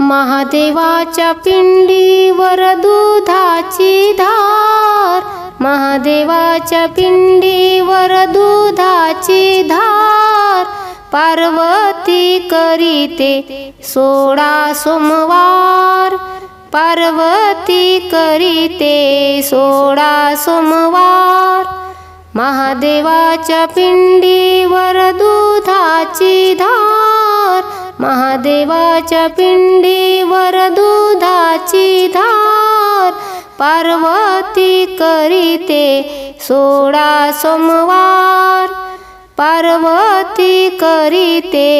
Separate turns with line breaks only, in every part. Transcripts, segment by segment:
महादेवाच्या पिंडीवर दुधाची धार, महादेवाच्या पिंडीवर दुधाची धार, पार्वती करीते 16 सोमवार, पार्वती करीते 16 सोमवार। महादेवाच्या पिंडीवर दुधाची धार, महादेवाच्या पिंडीवर दुधाची धार, पार्वती करीते 16 सोमवार, पार्वती करीते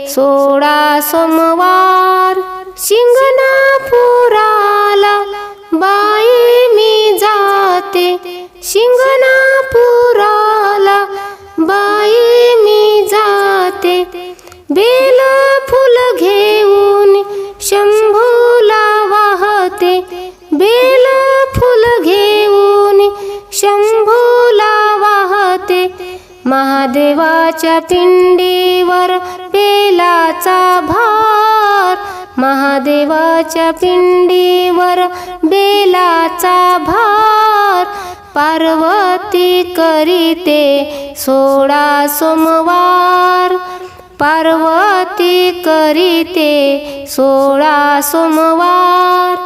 16 सोमवार। शिंगणापुराला बाई मी जाते, शिंगणापुराला बाई मी जाते, बेल फुल घेऊन शंभूला वाहते, बेल फुल घेऊन शंभूला वाहते। महादेवाच्या पिंडीवर बेलाचा भार, महादेवाच्या पिंडीवर बेलाचा भार, पार्वती करीते 16 सोमवार, पार्वती करीते 16 सोमवार।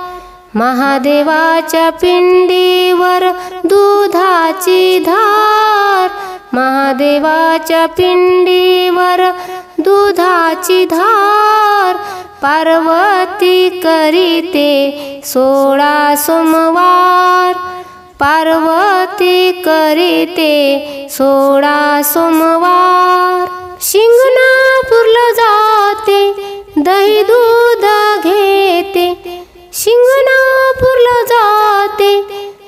महादेवाच्या पिंडीवर दुधाची धार, महादेवाच्या पिंडीवर दुधाची धार, पार्वती करीते 16 सोमवार, पार्वती करीते 16 सोमवार। शिंगणापूरला जाते दही दूध घेते, शिंगणापूरला जाते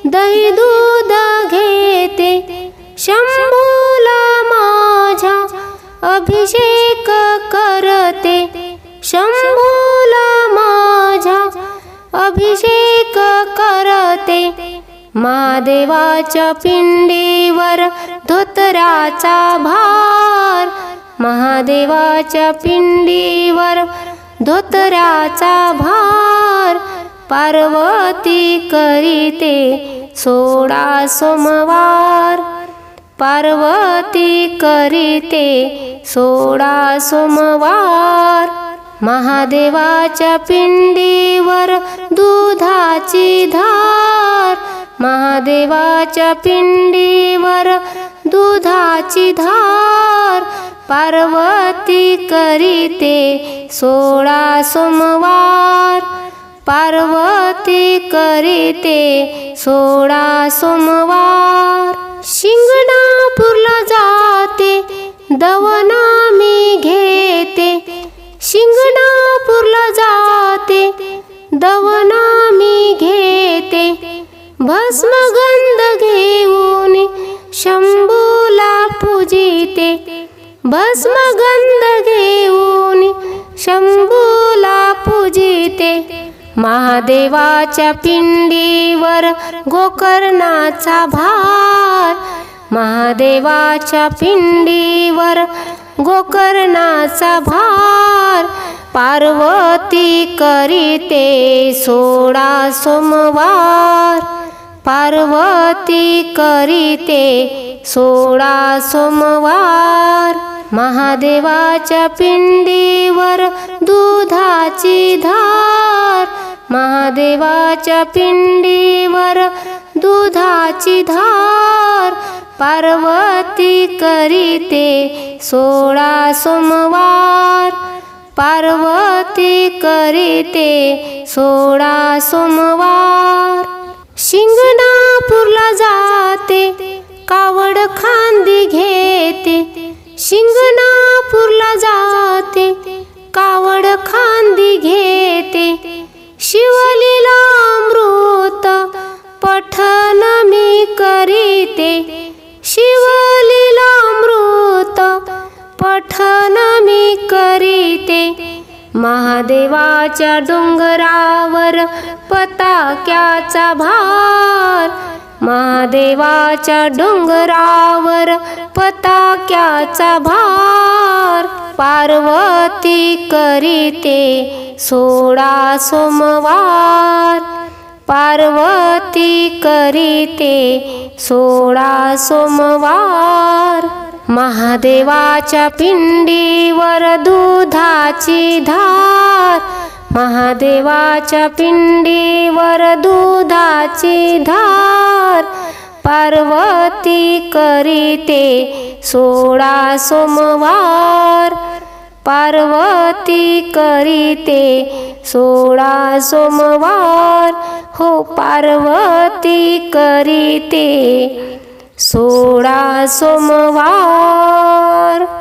दही दूध घेते, शंभूला माझ्या अभिषेक करते, शंभूला माझ्या अभिषेक करते। महादेवाच्या पिंडीवर धोतराचा भार, महादेवाच्या पिंडीवर धोतराचा भार, पार्वती करीते 16 सोमवार, पार्वती करीते 16 सोमवार। महादेवाच्या पिंडीवर दुधाची धार, महादेवाच्या पिंडीवर दुधाची धार, पार्वती करीते 16 सोमवार, पार्वती करीते 16 सोमवार। शिंगणापूरला जाते दवना मी घेते, शिंगणापूरला जाते दवना मी घेते, भस्मगंध घेऊन शंभूला पूजिते, भस्मगंध घेऊन शंभूला पूजिते। महादेवाच्या पिंडीवर गोकर्णाचा भार, महादेवाच्या पिंडीवर गोकर्णाचा भार, पार्वती करीते 16 सोमवार, पार्वती करीते 16 सोमवार। महादेवाच्या पिंडीवर दुधाची धार, महादेवाच्या पिंडीवर दुधाची धार, पार्वती करीते 16 सोमवार, पार्वती करीते 16 सोमवार। शिंगणापूरला जाते कावड खांदी घेते, शिंगणापूरला जाते कावड खांदी घेते, शिवलीलामृत पठन मी करीते, शिवलीलामृत पठन मी करीते। महादेवाच्या डोंगरावर पताक्याचा भार, महादेवाच्या डोंगरावर पताक्याचा भार, पार्वती करीते 16 सोमवार, पार्वती करीते 16 सोमवार. महादेवाच्या पिंडीवर दुधाची धार, महादेवाच्या पिंडीवर दुधाची धार, पार्वती करीते 16 सोमवार, पार्वती करीते 16 सोमवार. हो पार्वती करीते 16 सोमवार.